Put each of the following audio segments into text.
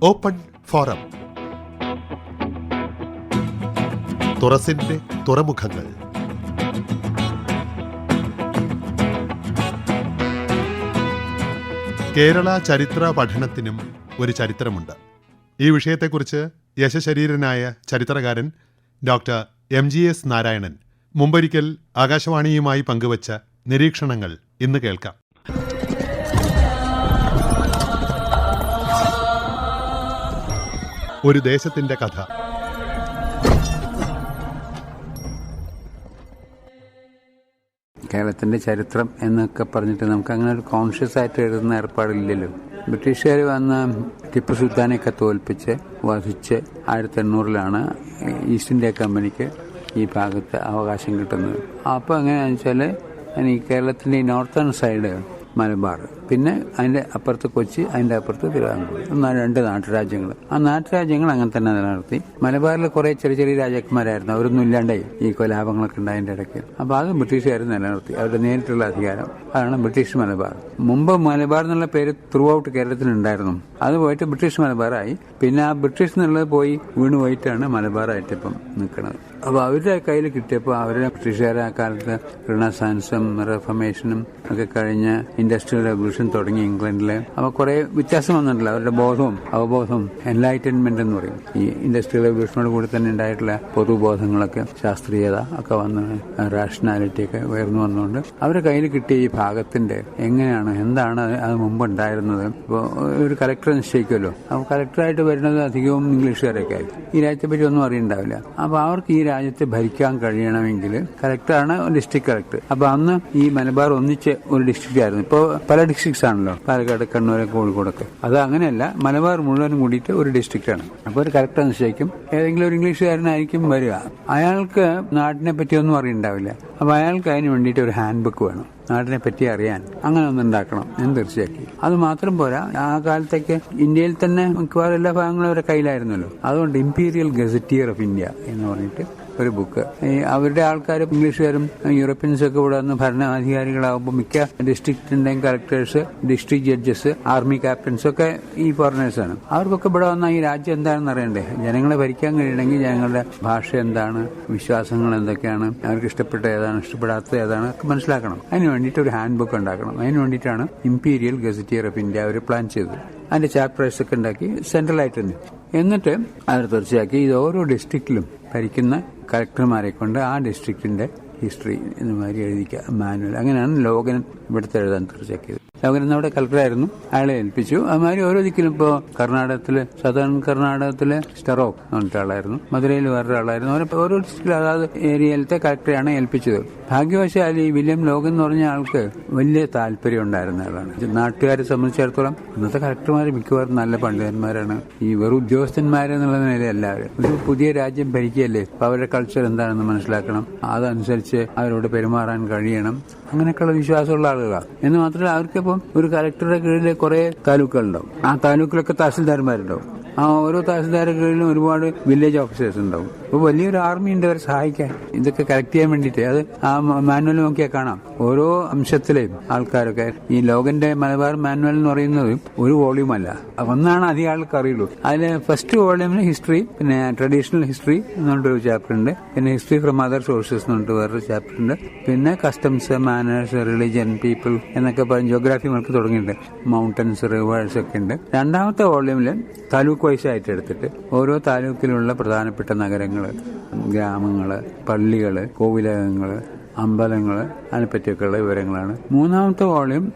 Open forum. തുറസിന്റെ തുറമുഖങ്ങൾ. കേരള ചരിത്ര പഠനത്തിനും ഒരു ചരിത്രമുണ്ട്. ഈ വിഷയത്തെക്കുറിച്ച് യശശരീരനായ ചരിത്രകാരൻ ഡോക്ടർ MGS നാരായണൻ മുമ്പൊരിക്കൽ ആകാശവാണിയുമായി പങ്കുവച്ച നിരീക്ഷണങ്ങൾ ഇന്ന് കേൾക്കാം. ഒരു ദേശത്തിന്റെ കഥ. കേരളത്തിൻ്റെ ചരിത്രം എന്നൊക്കെ പറഞ്ഞിട്ട് നമുക്ക് അങ്ങനെ ഒരു കോൺഷ്യസ് ആയിട്ട് എഴുതുന്ന ഏർപ്പാടില്ലല്ലോ. ബ്രിട്ടീഷുകാർ വന്ന് ടിപ്പു സുൽത്താനെയൊക്കെ തോൽപ്പിച്ച് വധിച്ച് 1800 ഈസ്റ്റ് ഇന്ത്യ കമ്പനിക്ക് ഈ ഭാഗത്ത് അവകാശം കിട്ടുന്നത്. അപ്പോൾ എങ്ങനെയാണെന്ന് വെച്ചാൽ ഈ കേരളത്തിൻ്റെ ഈ നോർത്തേൺ സൈഡ് മലബാർ, പിന്നെ അതിൻ്റെ അപ്പുറത്ത് കൊച്ചി, അതിൻ്റെ അപ്പുറത്ത് തിരുവിതാംകൂർ, 2 നാട്ടുരാജ്യങ്ങൾ. ആ നാട്ടുരാജ്യങ്ങൾ അങ്ങനെ തന്നെ നിലനിർത്തി. മലബാറിൽ കുറേ ചെറിയ ചെറിയ രാജാക്കന്മാരായിരുന്നു, അവരൊന്നും ഇല്ലാണ്ടായി ഈ കലാപങ്ങളൊക്കെ ഉണ്ടായതിൻ്റെ ഇടയ്ക്ക്. അപ്പോൾ അത് ബ്രിട്ടീഷുകാർ നിലനിർത്തി, അവരുടെ നേരിട്ടുള്ള അധികാരം. അതാണ് ബ്രിട്ടീഷ് മലബാർ. മുമ്പ് മലബാർ എന്നുള്ള പേര് ത്രൂ ഔട്ട് കേരളത്തിലുണ്ടായിരുന്നു. അത് പോയിട്ട് ബ്രിട്ടീഷ് മലബാറായി. പിന്നെ ആ ബ്രിട്ടീഷ് എന്നുള്ളത് പോയി വീണ് പോയിട്ടാണ് മലബാറായിട്ട് ഇപ്പം നിൽക്കുന്നത്. അപ്പോൾ അവരുടെ കയ്യിൽ കിട്ടിയപ്പോൾ അവരുടെ ബ്രിട്ടീഷുകാരെ ആ കാലത്ത് റിനസൻസും റിഫർമേഷനും ഒക്കെ കഴിഞ്ഞ് ഇൻഡസ്ട്രിയൽ റെവല്യൂഷൻ തുടങ്ങി ഇംഗ്ലണ്ടിൽ. അപ്പോൾ കുറെ വ്യത്യാസം വന്നിട്ടില്ല. അവരുടെ ബോധവും അവബോധവും എൻലൈറ്റൻമെന്റ് എന്ന് പറയും. ഈ ഇൻഡസ്ട്രിയൽ റെവല്യൂഷനോട് കൂടി തന്നെ ഉണ്ടായിട്ടുള്ള പൊതുബോധങ്ങളൊക്കെ, ശാസ്ത്രീയത ഒക്കെ വന്ന് റാഷണാലിറ്റി ഒക്കെ ഉയർന്നു വന്നുകൊണ്ട് അവരുടെ കയ്യിൽ കിട്ടിയ ഈ ഭാഗത്തിന്റെ എങ്ങനെയാണ്, എന്താണ് അത് മുമ്പ് ഉണ്ടായിരുന്നത്. ഇപ്പോൾ ഒരു കലക്ടറെ നിശ്ചയിക്കുമല്ലോ. അപ്പോൾ കലക്ടറായിട്ട് വരുന്നത് അധികവും ഇംഗ്ലീഷുകാരൊക്കെ ആയിരിക്കും. ഈ രാജ്യത്തെ പറ്റി ഒന്നും അറിയണ്ടാവില്ല. അപ്പോൾ അവർക്ക് ഈ രാജ്യത്തെ ഭരിക്കാൻ കഴിയണമെങ്കിൽ കലക്ടറാണ് ഡിസ്ട്രിക്ട് കലക്ടർ. അപ്പൊ അന്ന് ഈ മലബാർ ഒന്നിച്ച് ഒരു ഡിസ്ട്രിക്റ്റ് ആയിരുന്നു. ഇപ്പോൾ പല ഡിസ്ട്രിക്ട്സ് ആണല്ലോ, പാലക്കാട്, കണ്ണൂർ, കോഴിക്കോടൊക്കെ. അത് അങ്ങനെയല്ല, മലബാർ മുഴുവനും കൂടിയിട്ട് ഒരു ഡിസ്ട്രിക്റ്റ് ആണ്. അപ്പോൾ ഒരു കലക്ടർ നിശ്ചയിക്കും. ഏതെങ്കിലും ഒരു ഇംഗ്ലീഷുകാരനായിരിക്കും വരിക. അയാൾക്ക് നാട്ടിനെ പറ്റിയൊന്നും അറിയണ്ടാവില്ല. അപ്പൊ അയാൾക്ക് അതിന് വേണ്ടിയിട്ട് ഒരു ഹാൻഡ് ബുക്ക് വേണം, നാടിനെ പറ്റി അറിയാൻ. അങ്ങനെ ഒന്നുണ്ടാക്കണം എന്ന് തീർച്ചയാക്കി. അത് മാത്രം പോരാ, ആ കാലത്തേക്ക് ഇന്ത്യയിൽ തന്നെ മിക്കവാറും എല്ലാ ഭാഗങ്ങളും അവരുടെ കയ്യിലായിരുന്നല്ലോ. അതുകൊണ്ട് ഇംപീരിയൽ ഗസറ്റിയർ ഓഫ് ഇന്ത്യ എന്ന് പറഞ്ഞിട്ട് ഒരു ബുക്ക്. അവരുടെ ആൾക്കാർ, ഇംഗ്ലീഷുകാരും യൂറോപ്യൻസും ഒക്കെ ഇവിടെ വന്ന് ഭരണാധികാരികളാകുമ്പോൾ മിക്ക ഡിസ്ട്രിക്റ്റിന്റെയും കളക്ടേഴ്സ്, ഡിസ്ട്രിക്ട് ജഡ്ജസ്, ആർമി ക്യാപ്റ്റൻസും ഒക്കെ ഈ ഫോറിനേഴ്സാണ്. അവർക്കൊക്കെ ഇവിടെ വന്നാൽ ഈ രാജ്യം എന്താണെന്ന് അറിയണ്ടേ. ജനങ്ങളെ ഭരിക്കാൻ കഴിയണമെങ്കിൽ ജനങ്ങളുടെ ഭാഷ എന്താണ്, വിശ്വാസങ്ങൾ എന്തൊക്കെയാണ്, അവർക്ക് ഇഷ്ടപ്പെട്ട ഏതാണ്, ഇഷ്ടപ്പെടാത്തത് ഏതാണ് ഒക്കെ മനസ്സിലാക്കണം. അതിന് വേണ്ടിയിട്ട് ഒരു ഹാൻഡ് ബുക്ക് ഉണ്ടാക്കണം. അതിന് വേണ്ടിയിട്ടാണ് ഇംപീരിയൽ ഗസറ്റിയർ ഓഫ് ഇന്ത്യ അവർ പ്ലാൻ ചെയ്തത്. അതിന്റെ ചാപ്റ്റേഴ്സ് ഒക്കെ ഉണ്ടാക്കി സെൻട്രലായിട്ട് തന്നെ. എന്നിട്ട് അവർ തീർച്ചയാക്കി ഇത് ഓരോ ഡിസ്ട്രിക്റ്റിലും ഭരിക്കുന്ന കളക്ടർമാരെ കൊണ്ട് ആ ഡിസ്ട്രിക്റ്റിന്റെ ഹിസ്റ്ററി എന്നുമാതിരി എഴുതിക്കുക, മാനുവൽ. അങ്ങനെയാണ് ലോകൻ ഇവിടുത്തെ എഴുതാൻ തീർച്ചയാക്കിയത്. ലോകൻ അവിടെ കളക്ടറായിരുന്നു, അയാളെ ഏൽപ്പിച്ചു. അതുമാതിരി ഓരോ ദിക്കിലും ഇപ്പോൾ കർണാടകത്തില്, സദേൺ കർണാടകത്തില് സ്റ്റെറോക്ക് എന്ന് പറഞ്ഞിട്ട് ആളായിരുന്നു, മധുരയിൽ വേറൊരാളായിരുന്നു. ഓരോ ഡിസ്ട്രിക്റ്റിലും അതാത് ഏരിയയിലത്തെ കളക്ടറെയാണ് ഏൽപ്പിച്ചത്. ഭാഗ്യവശാൽ ഈ വില്യം ലോഗൻ എന്ന് പറഞ്ഞ ആൾക്ക് വലിയ താല്പര്യം ഉണ്ടായിരുന്ന ആളാണ്. നാട്ടുകാരെ സംബന്ധിച്ചിടത്തോളം ഇന്നത്തെ കളക്ടർമാർ മിക്കവാറും നല്ല പണ്ഡിതന്മാരാണ്. ഈ വെറും ഉദ്യോഗസ്ഥന്മാരെന്നുള്ള നിലയല്ല. ഒരു പുതിയ രാജ്യം ഭരിക്കുകയല്ലേ, അപ്പൊ അവരുടെ കൾച്ചർ എന്താണെന്ന് മനസ്സിലാക്കണം, അതനുസരിച്ച് അവരോട് പെരുമാറാൻ കഴിയണം. അങ്ങനെയൊക്കെയുള്ള വിശ്വാസമുള്ള ആളുകളാണ്. എന്ന് മാത്രമല്ല, അവർക്കിപ്പം ഒരു കളക്ടറുടെ കീഴിൽ കുറെ താലൂക്കുകളുണ്ടാവും. ആ താലൂക്കിലൊക്കെ തഹസിൽദാർമാരുണ്ടാവും. ആ ഓരോ തഹസിൽദാരുടെ കീഴിലും ഒരുപാട് വില്ലേജ് ഓഫീസേഴ്സ് ഉണ്ടാവും. അപ്പോൾ വലിയൊരു ആർമി ഉണ്ട് അവരെ സഹായിക്കാൻ, ഇതൊക്കെ കറക്റ്റ് ചെയ്യാൻ വേണ്ടിയിട്ട്. അത് ആ മാനുവൽ നോക്കിയാൽ കാണാം. ഓരോ അംശത്തിലെയും ആൾക്കാരൊക്കെ. ഈ ലോകന്റെ മലബാർ മാനുവൽ എന്ന് പറയുന്നത് ഒരു വോള്യൂം അല്ല, ഒന്നാണ് അധികം ആൾക്ക് അറിയുള്ളൂ. അതിൽ ഫസ്റ്റ് വോള്യൂമിന് ഹിസ്റ്ററി, പിന്നെ ട്രഡീഷണൽ ഹിസ്റ്ററി എന്ന് പറഞ്ഞിട്ടൊരു ചാപ്റ്റർ ഉണ്ട്, പിന്നെ ഹിസ്റ്ററി ഫ്രം അതർ സോഴ്സസ് എന്ന് പറഞ്ഞിട്ട് വേറൊരു ചാപ്റ്റർ ഉണ്ട്, പിന്നെ കസ്റ്റംസ്, മാനേഴ്സ്, റിലിജൻ, പീപ്പിൾ എന്നൊക്കെ പറഞ്ഞ് ജോഗ്രാഫി നമുക്ക് തുടങ്ങിയിട്ടുണ്ട്. മൗണ്ടൻസ്, റിവേഴ്സ് ഒക്കെ ഉണ്ട്. രണ്ടാമത്തെ വോള്യൂമിൽ താലൂക്ക് വൈസായിട്ട് എടുത്തിട്ട് ഓരോ താലൂക്കിലുള്ള പ്രധാനപ്പെട്ട നഗരങ്ങള്, ഗ്രാമങ്ങള്, പള്ളികള്, കോവിലകങ്ങള്, അമ്പലങ്ങള്, അതിനെപ്പറ്റിയൊക്കെയുള്ള വിവരങ്ങളാണ്. മൂന്നാമത്തെ വോള്യൂം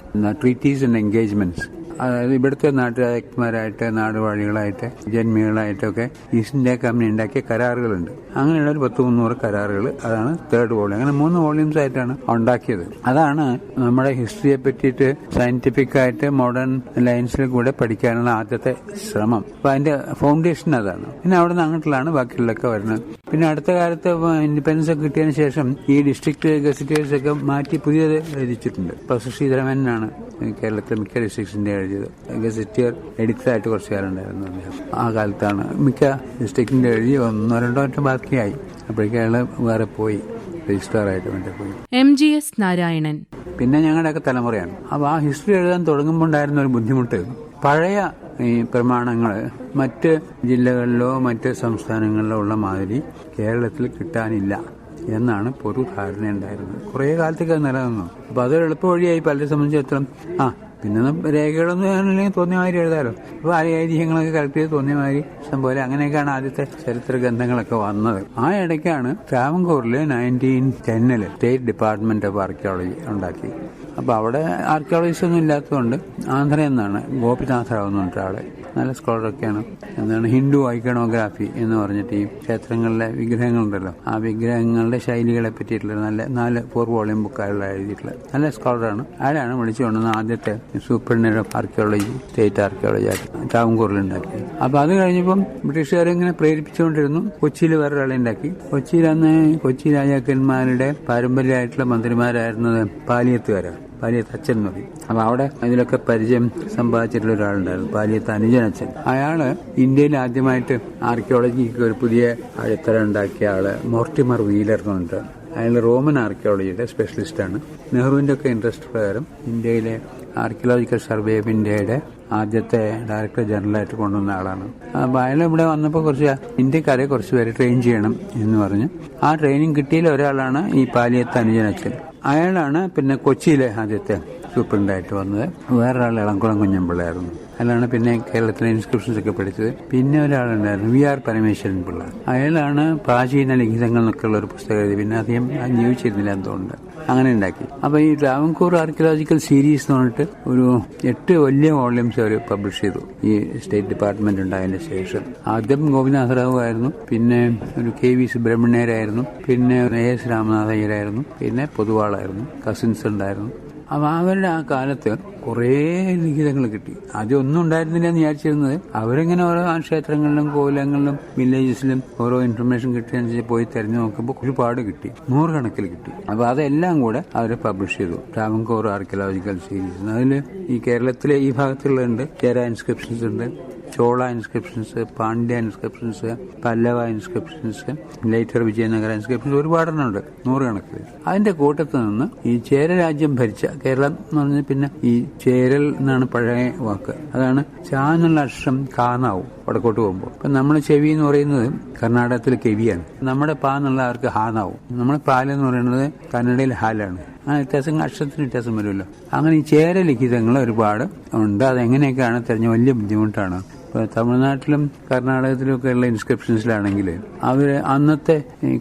ട്രീറ്റീസ് ആൻഡ് എൻഗേജ്മെന്റ്സ്. അതായത് ഇവിടുത്തെ നാട്ടുരാജാക്കന്മാരായിട്ട്, നാടുവാഴികളായിട്ട്, ജന്മികളായിട്ടൊക്കെ ഈസ്റ്റ് ഇന്ത്യ കമ്പനി ഉണ്ടാക്കിയ കരാറുകളുണ്ട്. അങ്ങനെയുള്ള ഒരു 10-300 കരാറുകൾ. അതാണ് തേർഡ് വോള്യൂം. അങ്ങനെ 3 വോള്യൂംസ് ആയിട്ടാണ് ഉണ്ടാക്കിയത്. അതാണ് നമ്മുടെ ഹിസ്റ്ററിയെ പറ്റിയിട്ട് സയന്റിഫിക് ആയിട്ട് മോഡേൺ ലൈൻസിൽ കൂടെ പഠിക്കാനുള്ള ആദ്യത്തെ ശ്രമം. അപ്പൊ അതിന്റെ ഫൗണ്ടേഷൻ അതാണ്. പിന്നെ അവിടെ നിന്ന് അങ്ങോട്ടുള്ളതാണ് ബാക്കിയുള്ളതൊക്കെ വരുന്നത്. പിന്നെ അടുത്ത കാലത്ത് ഇൻഡിപെൻഡൻസ് ഒക്കെ കിട്ടിയതിന് ശേഷം ഈ ഡിസ്ട്രിക്ട് ഗസറ്റേഴ്സ് ഒക്കെ മാറ്റി പുതിയത് എഴുതിച്ചിട്ടുണ്ട്. പ്രൊഫസർ ശ്രീധരമേനോനാണ് കേരളത്തിലെ മിക്ക ഡിസ്ട്രിക്ട്സിന്റെ എഴുതിയത്. ഗസറ്റിയർ എഡിറ്ററായിട്ട് കുറച്ച് കാലം ഉണ്ടായിരുന്നു അദ്ദേഹം. ആ കാലത്താണ് മിക്ക ഡിസ്ട്രിക്റ്റിന്റെ എഴുതി 1-2 ബാക്കിയായി. അപ്പോഴേക്കും അയാള് വേറെ പോയി, രജിസ്ട്രാറായിട്ട് വേണ്ടി പോയി. MGS നാരായണൻ. പിന്നെ ഞങ്ങളുടെയൊക്കെ തലമുറയാണ്. അപ്പൊ ആ ഹിസ്റ്ററി എഴുതാൻ തുടങ്ങുമ്പോൾ ഉണ്ടായിരുന്ന ഒരു ബുദ്ധിമുട്ട്, പഴയ ഈ പ്രമാണങ്ങൾ മറ്റ് ജില്ലകളിലോ മറ്റ് സംസ്ഥാനങ്ങളിലോ ഉള്ള മാതിരി കേരളത്തിൽ കിട്ടാനില്ല എന്നാണ് പൊതു ധാരണ ഉണ്ടായിരുന്നത്. കുറേ കാലത്തേക്ക് അത് നിലനിന്നു. അപ്പോൾ അതൊരു എളുപ്പ വഴിയായി പലരെ സംബന്ധിച്ചിടത്തോളം. പിന്നെ രേഖകളൊന്നും അല്ലെങ്കിൽ തോന്നിയ മാതിരി എഴുതാലോ. അപ്പോൾ ഐതിഹ്യങ്ങളൊക്കെ കളക്ട് ചെയ്ത് തോന്നിയ മാതിരി പോലെ അങ്ങനെയൊക്കെയാണ് ആദ്യത്തെ ചരിത്ര ഗ്രന്ഥങ്ങളൊക്കെ വന്നത്. ആ ഇടയ്ക്കാണ് ട്രാവൻകൂറിൽ 1910 സ്റ്റേറ്റ് ഡിപ്പാർട്ട്മെന്റ് ഓഫ് ആർക്കിയോളജി ഉണ്ടാക്കി. അപ്പോൾ അവിടെ ആർക്കിയോളജിസ്റ്റ് ഒന്നും ഇല്ലാത്തതുകൊണ്ട് ആന്ധ്രയിൽ നിന്നാണ് ഗോപിനാഥ റാവു എന്ന് പറഞ്ഞ ആളെ, നല്ല സ്കോളറൊക്കെയാണ്. എന്താണ് ഹിന്ദു ഐക്കണോഗ്രാഫി എന്ന് പറഞ്ഞിട്ട് ഈ ക്ഷേത്രങ്ങളിലെ വിഗ്രഹങ്ങളുണ്ടല്ലോ, ആ വിഗ്രഹങ്ങളുടെ ശൈലികളെ പറ്റിയിട്ടുള്ള നല്ല 4 വോളിയം ബുക്കായുള്ള എഴുതിയിട്ടുള്ള നല്ല സ്കോളറാണ്. അയാളാണ് വിളിച്ചുകൊണ്ടുവന്ന ആദ്യത്തെ superintendent of archaeology state archaeology ട്രാവൻകൂറിൽ ഉണ്ടാക്കി. അപ്പൊ അത് കഴിഞ്ഞപ്പം ബ്രിട്ടീഷുകാരെ ഇങ്ങനെ പ്രേരിപ്പിച്ചുകൊണ്ടിരുന്നു. കൊച്ചിയിൽ വേറൊരാളെ ഉണ്ടാക്കി. കൊച്ചിയിൽ അന്ന് കൊച്ചി രാജാക്കന്മാരുടെ പാരമ്പര്യമായിട്ടുള്ള മന്ത്രിമാരായിരുന്നത് പാലിയത്തുകാരാണ്. പാലിയത്ത് അച്ഛൻ എന്ന് പറയും. അപ്പൊ അവിടെ ഇതിലൊക്കെ പരിചയം സമ്പാദിച്ചിട്ടുള്ള ഒരാളുണ്ടായിരുന്നു, പാലിയത്ത് അനുജനച്ഛൻ. അയാള് ഇന്ത്യയിൽ ആദ്യമായിട്ട് ആർക്കിയോളജിക്ക് ഒരു പുതിയ അടിത്തറ ഉണ്ടാക്കിയ ആള് മോർട്ടിമർ വീലർ എന്ന് പറഞ്ഞിട്ട്. അയാൾ റോമൻ ആർക്കിയോളജിയുടെ സ്പെഷ്യലിസ്റ്റാണ്. നെഹ്റുവിന്റെ ഒക്കെ ഇൻട്രസ്റ്റ് പ്രകാരം ഇന്ത്യയിലെ ആർക്കിയോളജിക്കൽ സർവേ ഓഫ് ഇന്ത്യയുടെ ആദ്യത്തെ ഡയറക്ടർ ജനറലായിട്ട് കൊണ്ടുവന്ന ആളാണ്. അപ്പോൾ അയാൾ ഇവിടെ വന്നപ്പോൾ ഇന്ത്യക്കാരെ കുറച്ച് പേര് ട്രെയിൻ ചെയ്യണം എന്ന് പറഞ്ഞ് ആ ട്രെയിനിങ് കിട്ടിയ ഒരാളാണ് ഈ പാലിയത്ത് അനുജനച്ഛൻ. അയാളാണ് പിന്നെ കൊച്ചിയിലെ ആദ്യത്തെ സൂപ്രണ്ടായിട്ട് വന്നത്. വേറൊരാൾ ഇളംകുളം കുഞ്ഞമ്പിള്ളയായിരുന്നു. അയാളാണ് പിന്നെ കേരളത്തിലെ ഇൻസ്ക്രിപ്ഷൻസ് ഒക്കെ പഠിച്ചത്. പിന്നെ ഒരാളുണ്ടായിരുന്നു VR പരമേശ്വരൻ പിള്ള. അയാളാണ് പ്രാചീന ലിഖിതങ്ങൾ എന്നൊക്കെയുള്ള ഒരു പുസ്തകം എഴുതി. പിന്നെ അധികം ജീവിച്ചിരുന്നില്ല എന്തുകൊണ്ട് അങ്ങനെ ഉണ്ടാക്കി. അപ്പൊ ഈ ട്രാവൻകൂർ ആർക്കിയോളജിക്കൽ സീരീസ് എന്ന് പറഞ്ഞിട്ട് ഒരു 8 വലിയ വോള്യൂംസ് അവർ പബ്ലിഷ് ചെയ്തു ഈ സ്റ്റേറ്റ് ഡിപ്പാർട്ട്മെന്റ് ഉണ്ടായതിന് ശേഷം. ആദ്യം ഗോപിനാഥ റാവു ആയിരുന്നു, പിന്നെ ഒരു KV സുബ്രഹ്മണ്യരായിരുന്നു, പിന്നെ AS രാമനാഥ അയ്യരായിരുന്നു, പിന്നെ പൊതുവാളായിരുന്നു, കസിൻസ് ഉണ്ടായിരുന്നു. അപ്പൊ അവരുടെ ആ കാലത്ത് കുറേ ലിഖിതങ്ങൾ കിട്ടി. ആദ്യം ഒന്നും ഉണ്ടായിരുന്നില്ല എന്ന് വിചാരിച്ചിരുന്നത്. അവരിങ്ങനെ ഓരോ ക്ഷേത്രങ്ങളിലും കോവിലങ്ങളിലും വില്ലേജസിലും ഓരോ ഇൻഫർമേഷൻ കിട്ടിയനുസരിച്ച് പോയി തെരഞ്ഞു നോക്കുമ്പോൾ ഒരുപാട് കിട്ടി, 100 കണക്കിൽ കിട്ടി. അപ്പൊ അതെല്ലാം കൂടെ അവർ പബ്ലിഷ് ചെയ്തു, ട്രാവൻകൂർ ആർക്കിയോളജിക്കൽ സീരീസ്. അതിൽ ഈ കേരളത്തിലെ ഈ ഭാഗത്തുള്ളുണ്ട്, ചേര ഇൻസ്ക്രിപ്ഷൻസ് ഉണ്ട്, Chola inscriptions, Pandya inscriptions, Pallava inscriptions, later Vijayanagara inscriptions, ഒരുപാടെണ്ണമുണ്ട്, 100 കണക്കിൽ. അതിന്റെ കൂട്ടത്തിൽ നിന്ന് ഈ ചേര രാജ്യം ഭരിച്ച കേരളം എന്ന് പറഞ്ഞാൽ പിന്നെ ഈ ചേരൽ എന്നാണ് പഴയ വാക്ക്. അതാണ് ചാ എന്നുള്ള അക്ഷരം കാന്നാവും വടക്കോട്ട് പോകുമ്പോൾ. ഇപ്പൊ നമ്മൾ ചെവി എന്ന് പറയുന്നത് കർണാടകത്തിൽ കെവിയാണ്. നമ്മുടെ പാ എന്നുള്ള അവർക്ക് ഹാന്നാവും. നമ്മുടെ പാലെന്ന് പറയുന്നത് കന്നഡയിൽ ഹാലാണ്. ആ വ്യത്യാസങ്ങൾ അക്ഷരത്തിന് വ്യത്യാസം വരുമല്ലോ. അങ്ങനെ ഈ ചേര ലിഖിതങ്ങൾ ഒരുപാട് ഉണ്ട്. അതെങ്ങനെയൊക്കെയാണ് തെരഞ്ഞ വലിയ ബുദ്ധിമുട്ടാണ്. ഇപ്പൊ തമിഴ്നാട്ടിലും കർണാടകത്തിലും ഒക്കെ ഉള്ള ഇൻസ്ക്രിപ്ഷൻസിലാണെങ്കിൽ അവര് അന്നത്തെ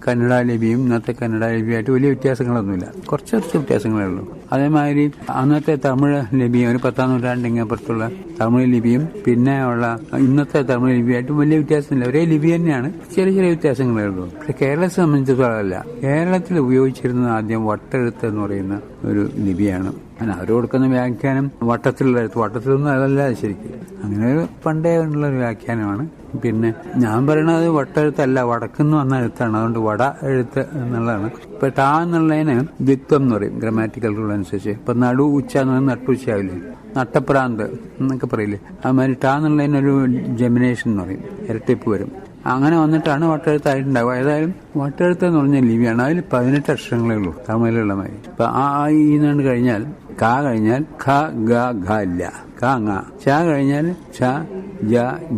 കന്നഡ ലിപിയും ഇന്നത്തെ കന്നഡ ലിപിയായിട്ട് വലിയ വ്യത്യാസങ്ങളൊന്നുമില്ല, കുറച്ച് വ്യത്യാസങ്ങളേ ഉള്ളൂ. അതേമാതിരി അന്നത്തെ തമിഴ് ലിപിയും ഒരു 10ാം നൂറ്റാണ്ടിന് അപ്പുറത്തുള്ള തമിഴ് ലിപിയും പിന്നെ ഉള്ള ഇന്നത്തെ തമിഴ് ലിപിയായിട്ട് വലിയ വ്യത്യാസമില്ല, ഒരേ ലിപി തന്നെയാണ്, ചെറിയ ചെറിയ വ്യത്യാസങ്ങളേ ഉള്ളൂ. പക്ഷെ കേരളത്തെ സംബന്ധിച്ചിടത്തോളമല്ല. കേരളത്തിൽ ഉപയോഗിച്ചിരുന്നത് ആദ്യം വട്ടെഴുത്ത് എന്ന് പറയുന്ന ഒരു ലിപിയാണ്. അവർ കൊടുക്കുന്ന വ്യാഖ്യാനം വട്ടത്തിലുള്ള എഴുത്ത്, വട്ടത്തിലൊന്നും അതല്ല ശരിക്കും, അങ്ങനെ ഒരു പണ്ടേ ഉള്ള ഒരു വ്യാഖ്യാനമാണ്. പിന്നെ ഞാൻ പറയണത് വട്ടെഴുത്തല്ല, വടക്കുന്ന് വന്ന എഴുത്താണ്. അതുകൊണ്ട് വട എഴുത്ത് എന്നുള്ളതാണ്. ഇപ്പൊ ടാ എന്നുള്ളതിന് ദ്വിത്വം എന്ന് പറയും ഗ്രാമാറ്റിക്കൽ റൂൾ അനുസരിച്ച്. ഇപ്പൊ നടു ഉച്ച എന്ന് പറയുന്നത് നട്ടുച്ചയാവില്ലേ, നട്ടപ്രാന്ത് എന്നൊക്കെ പറയില്ലേ, അതുമാതിരി ടാ എന്നുള്ളതിനൊരു ജെമിനേഷൻ എന്ന് പറയും, ഇരട്ടിപ്പ് വരും. അങ്ങനെ വന്നിട്ടാണ് വട്ടെഴുത്തായിട്ടുണ്ടാവുക. ഏതായാലും വട്ടെഴുത്ത് എന്ന് പറഞ്ഞ ലിപിയാണ്. അതിൽ 18 അക്ഷരങ്ങളേ ഉള്ളൂ തമിഴിലുള്ള മാതിരി. ഇപ്പൊ ആ ഈ എന്നാണ്ട് കഴിഞ്ഞാൽ കാ കഴിഞ്ഞാൽ ഖ ഗ ഘ ഇല്ല, കാ ങ. ച കഴിഞ്ഞാൽ ഛ ജ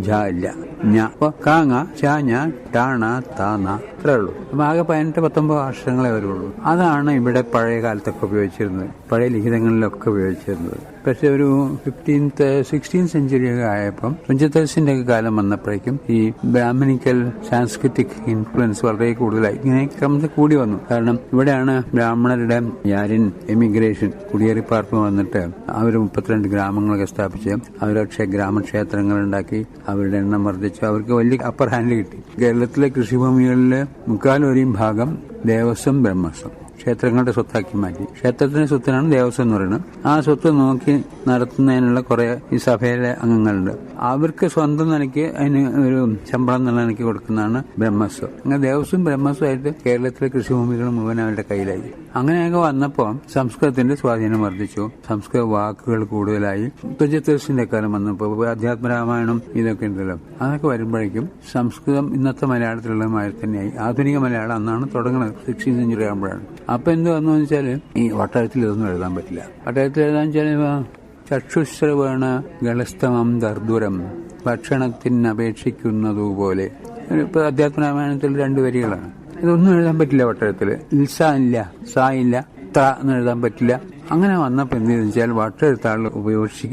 ഝ ഇല്ല, ഞ. അപ്പൊ കാ ങ ച ഞ ടാണ താണ, അത്രേ ഉള്ളൂ. അപ്പൊ ആകെ 18-19 അക്ഷരങ്ങളെ വരുള്ളൂ. അതാണ് ഇവിടെ പഴയ കാലത്തൊക്കെ ഉപയോഗിച്ചിരുന്നത്, പഴയ ലിഖിതങ്ങളിലൊക്കെ ഉപയോഗിച്ചിരുന്നത്. പക്ഷെ ഒരു 16th സെഞ്ചുറി ഒക്കെ ആയപ്പം പഞ്ചതൽസിന്റെ ഒക്കെ കാലം വന്നപ്പോഴേക്കും ഈ ബ്രാഹ്മണിക്കൽ സാംസ്കൃതിക് ഇൻഫ്ലുവൻസ് വളരെ കൂടുതലായി, ഇങ്ങനെ ക്രമത്തിൽ കൂടി വന്നു. കാരണം ഇവിടെയാണ് ബ്രാഹ്മണരുടെ യാരിൻ എമിഗ്രേഷൻ, കുടിയേറിപ്പാർപ്പ് വന്നിട്ട് അവർ 32 ഗ്രാമങ്ങളൊക്കെ സ്ഥാപിച്ച് അവരൊക്കെ ഗ്രാമക്ഷേത്രങ്ങൾ ഉണ്ടാക്കി അവരുടെ എണ്ണം വർദ്ധിച്ചു. അവർക്ക് വലിയ അപ്പർ ഹാൻഡ് കിട്ടി. കേരളത്തിലെ കൃഷിഭൂമികളിലെ 1/4 ഭാഗം ദേവസ്വം ബ്രഹ്മസ്വം ക്ഷേത്രങ്ങളുടെ സ്വത്താക്കി മാറ്റി. ക്ഷേത്രത്തിന്റെ സ്വത്തിനാണ് ദേവസ്വം എന്ന് പറയുന്നത്. ആ സ്വത്ത് നോക്കി നടത്തുന്നതിനുള്ള കുറെ ഈ സഭയിലെ അംഗങ്ങളുണ്ട്. അവർക്ക് സ്വന്തം നിലയ്ക്ക് അതിന് ഒരു ശമ്പളം എന്നുള്ള നിലയ്ക്ക് കൊടുക്കുന്നതാണ് ബ്രഹ്മസ്വം. അങ്ങനെ ദേവസ്വം ബ്രഹ്മസ്വമായിട്ട് കേരളത്തിലെ കൃഷിഭൂമികൾ മുഴുവൻ അവരുടെ കയ്യിലായി. അങ്ങനെയൊക്കെ വന്നപ്പോൾ സംസ്കൃതത്തിന്റെ സ്വാധീനം വർദ്ധിച്ചു, സംസ്കൃത വാക്കുകൾ കൂടുതലായി. തുഞ്ചത്തെഴുത്തിന്റെ കാലം വന്നപ്പോൾ അധ്യാത്മരാമായണം ഇതൊക്കെ ഉണ്ടല്ലോ, അതൊക്കെ വരുമ്പോഴേക്കും സംസ്കൃതം ഇന്നത്തെ മലയാളത്തിലുള്ള മാതിരി തന്നെയായി. ആധുനിക മലയാളം അന്നാണ് തുടങ്ങുന്നത്, 16th സെഞ്ചുറി ആകുമ്പോഴാണ്. അപ്പൊ എന്ത് വന്നു വെച്ചാല് ഈ വട്ടഴത്തിൽ ഇതൊന്നും എഴുതാൻ പറ്റില്ല. വട്ടഴത്തിൽ എഴുതാൻ വെച്ചാൽ ചക്ഷുശ്രവണ ഗളസ്തമം ദർദുരം ഭക്ഷണത്തിനപേക്ഷിക്കുന്നതുപോലെ. ഇപ്പൊ അധ്യാത്മരാമായണത്തിൽ 2 വരികളാണ്. ഇതൊന്നും എഴുതാൻ പറ്റില്ല വട്ടഴത്തിൽ. ഇൽസ ഇല്ല, സാ ഇല്ല, ത്ര എന്ന് എഴുതാൻ പറ്റില്ല. അങ്ങനെ വന്നപ്പോൾ എന്ത് വെച്ചാൽ വട്ടെഴുത്താളുകൾ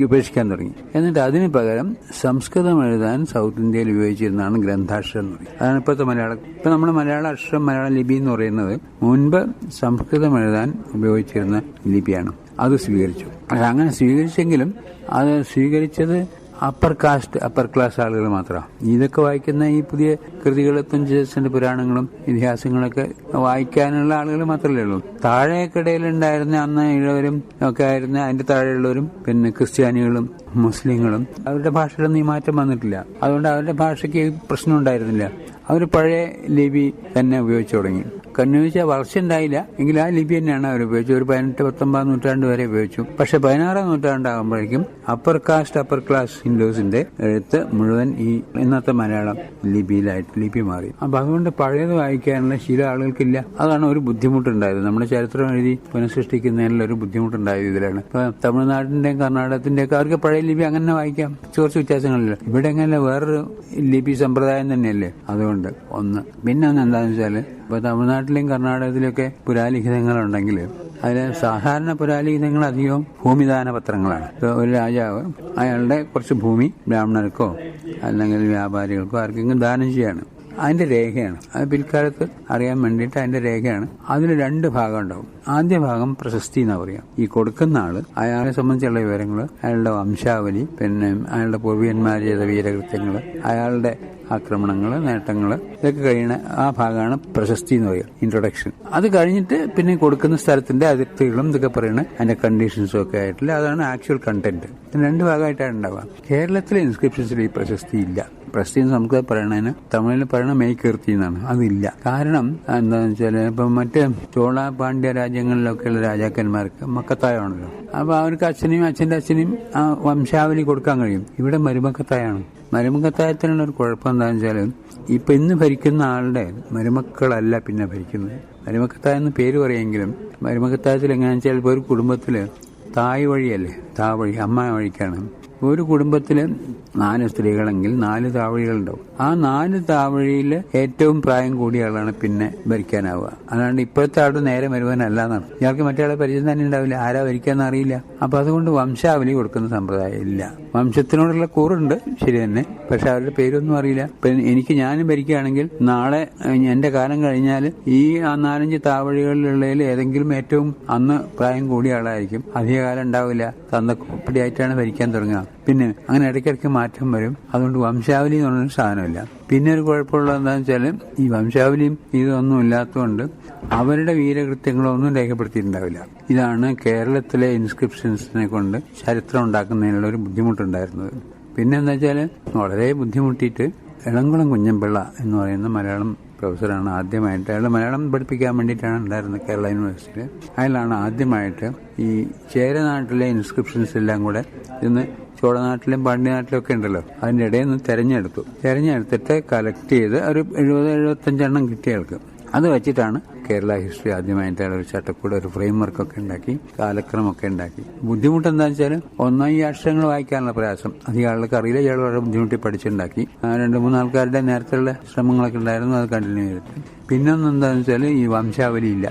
ഉപേക്ഷിക്കാൻ തുടങ്ങി. എന്നിട്ട് അതിന് പകരം സംസ്കൃതം എഴുതാൻ സൗത്ത് ഇന്ത്യയിൽ ഉപയോഗിച്ചിരുന്നതാണ് ഗ്രന്ഥാക്ഷരം എന്ന് പറയും. അതാണ് ഇപ്പോഴത്തെ മലയാളം. ഇപ്പൊ നമ്മുടെ മലയാള അക്ഷരം, മലയാള ലിപി എന്ന് പറയുന്നത് മുൻപ് സംസ്കൃതം എഴുതാൻ ഉപയോഗിച്ചിരുന്ന ലിപിയാണ്. അത് സ്വീകരിച്ചു. അങ്ങനെ സ്വീകരിച്ചെങ്കിലും അത് സ്വീകരിച്ചത് അപ്പർ ക്ലാസ് ആളുകൾ മാത്രമാണ്. ഇതൊക്കെ വായിക്കുന്ന ഈ പുതിയ കൃതികൾ, തുഞ്ചന്റെ പുരാണങ്ങളും ഇതിഹാസങ്ങളൊക്കെ വായിക്കാനുള്ള ആളുകൾ മാത്രമല്ലേ ഉള്ളൂ. താഴേക്കിടയിലുണ്ടായിരുന്ന അന്ന് ഇഴവരും ഒക്കെ ആയിരുന്ന അതിന്റെ താഴെയുള്ളവരും പിന്നെ ക്രിസ്ത്യാനികളും മുസ്ലിങ്ങളും അവരുടെ ഭാഷയിലൊന്നും ഈ മാറ്റം വന്നിട്ടില്ല. അതുകൊണ്ട് അവരുടെ ഭാഷയ്ക്ക് പ്രശ്നം ഉണ്ടായിരുന്നില്ല. അവർ പഴയ ലിപി തന്നെ ഉപയോഗിച്ചു തുടങ്ങി. കന്നുവെച്ചാൽ വർഷം ഉണ്ടായില്ല എങ്കിൽ ആ ലിപി തന്നെയാണ് അവർ ഉപയോഗിച്ചത്. ഒരു 18-19 നൂറ്റാണ്ട് വരെ ഉപയോഗിച്ചു. പക്ഷെ 16-ാം നൂറ്റാണ്ടാകുമ്പോഴേക്കും അപ്പർ ക്ലാസ് ഹിന്ദുസിന്റെ എഴുത്ത് മുഴുവൻ ഈ ഇന്നത്തെ മലയാളം ലിപി മാറി. അപ്പൊ അതുകൊണ്ട് പഴയത് വായിക്കാനുള്ള ശീലം ആളുകൾക്കില്ല. അതാണ് ഒരു ബുദ്ധിമുട്ടുണ്ടായത്. നമ്മുടെ ചരിത്രം എഴുതി പുനഃസൃഷ്ടിക്കുന്നതിനുള്ള ഒരു ബുദ്ധിമുട്ടുണ്ടായത് ഇതിലാണ്. ഇപ്പൊ തമിഴ്നാടിന്റെയും കർണാടകത്തിന്റെയും ഒക്കെ അവർക്ക് പഴയ ലിപി അങ്ങനെ വായിക്കാം, കുറച്ച് വ്യത്യാസങ്ങളില്ല. ഇവിടെ എങ്ങനെ വേറൊരു ലിപി സമ്പ്രദായം തന്നെയല്ലേ. അതുകൊണ്ട് ഒന്ന്. പിന്നെ എന്താണെന്ന് വെച്ചാല് ഇപ്പൊ തമിഴ്നാട്ടിലെയും കർണാടകത്തിലൊക്കെ പുരാലിഖിതങ്ങളുണ്ടെങ്കിൽ അതിൽ സാധാരണ പുരാലിഖിതങ്ങൾ അധികവും ഭൂമിദാന പത്രങ്ങളാണ്. ഒരു രാജാവ് അയാളുടെ കുറച്ച് ഭൂമി ബ്രാഹ്മണർക്കോ അല്ലെങ്കിൽ വ്യാപാരികൾക്കോ ആർക്കെങ്കിലും ദാനം ചെയ്യാണ്. അതിന്റെ രേഖയാണ്. അത് പിൽക്കാലത്ത് അറിയാൻ വേണ്ടിയിട്ട് അതിന്റെ രേഖയാണ്. അതിൽ 2 ഭാഗം ഉണ്ടാവും. ആദ്യ ഭാഗം പ്രശസ്തി എന്ന് പറയാം. ഈ കൊടുക്കുന്ന ആള് അയാളെ സംബന്ധിച്ചുള്ള വിവരങ്ങൾ, അയാളുടെ വംശാവലി, പിന്നെ അയാളുടെ പൂർവികന്മാർ ചെയ്ത വീരകൃത്യങ്ങള്, അയാളുടെ ആക്രമണങ്ങള്, നേട്ടങ്ങള്, ഇതൊക്കെ കഴിയണ ആ ഭാഗമാണ് പ്രശസ്തി എന്ന് പറയുക, ഇൻട്രൊഡക്ഷൻ. അത് കഴിഞ്ഞിട്ട് പിന്നെ കൊടുക്കുന്ന സ്ഥലത്തിന്റെ അതിർത്തികളും ഇതൊക്കെ പറയണ അതിന്റെ കണ്ടീഷൻസും ഒക്കെ ആയിട്ടില്ല. അതാണ് ആക്ച്വൽ കണ്ടന്റ്. 2 ഭാഗമായിട്ടാണ് ഉണ്ടാവുക. കേരളത്തിലെ ഇൻസ്ക്രിപ്ഷൻസിൽ ഈ പ്രശസ്തി ഇല്ല. പ്രശസ്തി എന്ന് സംസ്കൃതം പറയണതിന് തമിഴിൽ പറയണ മെയ്കീർത്തി എന്നാണ്. അതില്ല. കാരണം എന്താണെന്ന് വെച്ചാല് ഇപ്പൊ മറ്റ് ചോള പാണ്ഡ്യ രാജ്യങ്ങളിലൊക്കെയുള്ള രാജാക്കന്മാർക്ക് മക്കത്തായമാണല്ലോ. അപ്പൊ അവർക്ക് അച്ഛന്റെ അച്ഛനെയും ആ വംശാവലി കൊടുക്കാൻ കഴിയും. ഇവിടെ മരുമക്കത്തായാണ്. മരുമക്കത്തായത്തിനുള്ള ഒരു കുഴപ്പം എന്താണെന്ന് വെച്ചാൽ ഇപ്പൊ ഇന്ന് ഭരിക്കുന്ന ആളുടെ മരുമക്കളല്ല പിന്നെ ഭരിക്കുന്നത്. മരുമക്കത്തായെന്ന് പേര് പറയുമെങ്കിലും മരുമക്കത്തായത്തിൽ എങ്ങനെയാണെന്ന് വെച്ചാൽ ഇപ്പൊ ഒരു കുടുംബത്തില് തായ് വഴിയല്ലേ, വഴി അമ്മ വഴിക്കാണ്. ഒരു കുടുംബത്തില് 4 സ്ത്രീകളെങ്കിൽ 4 താവഴികളുണ്ടാവും. ആ 4 താവഴിയിൽ ഏറ്റവും പ്രായം കൂടിയ ആളാണ് പിന്നെ ഭരിക്കാനാവുക. അല്ലാണ്ട് ഇപ്പോഴത്തെ ആളുടെ നേരെ വരുവാനല്ല എന്നാണ്. ഇയാൾക്ക് മറ്റേ ആളെ പരിചയം തന്നെ ഉണ്ടാവില്ല, ആരാ ഭരിക്കാന്ന് അറിയില്ല. അപ്പൊ അതുകൊണ്ട് വംശാവലി കൊടുക്കുന്ന സമ്പ്രദായം ഇല്ല. വംശത്തിനോടുള്ള കൂറുണ്ട്, ശരി തന്നെ, പക്ഷെ അവരുടെ പേരൊന്നും അറിയില്ല. ഞാനും ഭരിക്കുകയാണെങ്കിൽ നാളെ എന്റെ കാലം കഴിഞ്ഞാൽ ഈ 4-5 താവഴികളിലുള്ളതിൽ ഏതെങ്കിലും ഏറ്റവും അന്ന് പ്രായം കൂടിയ ആളായിരിക്കും. അധികകാലം ഉണ്ടാവില്ല, തന്തക്കുപ്പിടിയായിട്ടാണ് ഭരിക്കാൻ തുടങ്ങുക. പിന്നെ അങ്ങനെ ഇടയ്ക്കിടയ്ക്ക് മാറ്റം വരും. അതുകൊണ്ട് വംശാവലി എന്ന് പറഞ്ഞൊരു സാധനമില്ല. പിന്നെ ഒരു കുഴപ്പമുള്ളത് എന്താണെന്ന് വെച്ചാൽ ഈ വംശാവലിയും ഇതൊന്നും ഇല്ലാത്തതുകൊണ്ട് അവരുടെ വീരകൃത്യങ്ങളൊന്നും രേഖപ്പെടുത്തിയിട്ടുണ്ടാവില്ല. ഇതാണ് കേരളത്തിലെ ഇൻസ്ക്രിപ്ഷൻസിനെ കൊണ്ട് ചരിത്രം ഉണ്ടാക്കുന്നതിനുള്ള ഒരു ബുദ്ധിമുട്ടുണ്ടായിരുന്നത്. പിന്നെ എന്താ വെച്ചാൽ വളരെ ബുദ്ധിമുട്ടിയിട്ട് എളംകുളം കുഞ്ഞൻപിള്ള എന്ന് പറയുന്ന മലയാളം പ്രൊഫസറാണ് ആദ്യമായിട്ട്, അയാളുടെ മലയാളം പഠിപ്പിക്കാൻ വേണ്ടിയിട്ടാണ് ഉണ്ടായിരുന്നത് കേരള യൂണിവേഴ്സിറ്റിയിൽ. അയാളാണ് ആദ്യമായിട്ട് ഈ ചേരനാട്ടിലെ ഇൻസ്ക്രിപ്ഷൻസ് എല്ലാം കൂടെ ഇന്ന് ചോളനാട്ടിലും പാണ്ഡ്യനാട്ടിലും ഒക്കെ ഉണ്ടല്ലോ അതിന്റെ ഇടയിൽ നിന്ന് തെരഞ്ഞെടുത്തിട്ട് കളക്ട് ചെയ്ത് ഒരു 70-75 എണ്ണം കിട്ടിയ ആൾക്ക്. അത് വെച്ചിട്ടാണ് കേരള ഹിസ്റ്ററി ആദ്യമായിട്ട് ഒരു ചട്ടക്കൂട്, ഒരു ഫ്രെയിം വർക്കൊക്കെ ഉണ്ടാക്കി, കാലക്രമൊക്കെ ഉണ്ടാക്കി. ബുദ്ധിമുട്ട് എന്താണെന്ന് വെച്ചാൽ ഈ അക്ഷരങ്ങൾ വായിക്കാനുള്ള പ്രയാസം അധികം ആളുകൾക്ക് അറിയില്ല. ഇയാൾ വളരെ ബുദ്ധിമുട്ടി പഠിച്ചുണ്ടാക്കി. 2-3 ആൾക്കാരുടെ നേരത്തെയുള്ള ശ്രമങ്ങളൊക്കെ ഉണ്ടായിരുന്നു, അത് കണ്ടിന്യൂ ചെയ്തിട്ട്. പിന്നെ ഒന്ന് എന്താണെന്ന് വെച്ചാൽ ഈ വംശാവലി ഇല്ല.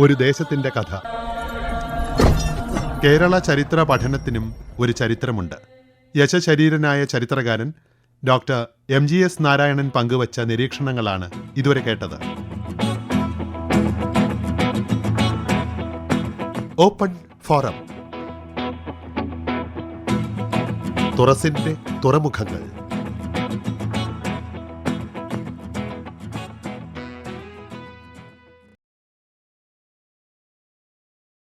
ഒരു ദേശത്തിന്റെ കഥ. കേരള ചരിത്ര പഠനത്തിനും ഒരു ചരിത്രമുണ്ട്. യശശരീരനായ ചരിത്രകാരൻ ഡോക്ടർ MGS നാരായണൻ പങ്കുവച്ച നിരീക്ഷണങ്ങളാണ് ഇതുവരെ കേട്ടത്. Open forum. തുറസിന്റെ തുറമുഖങ്ങൾ.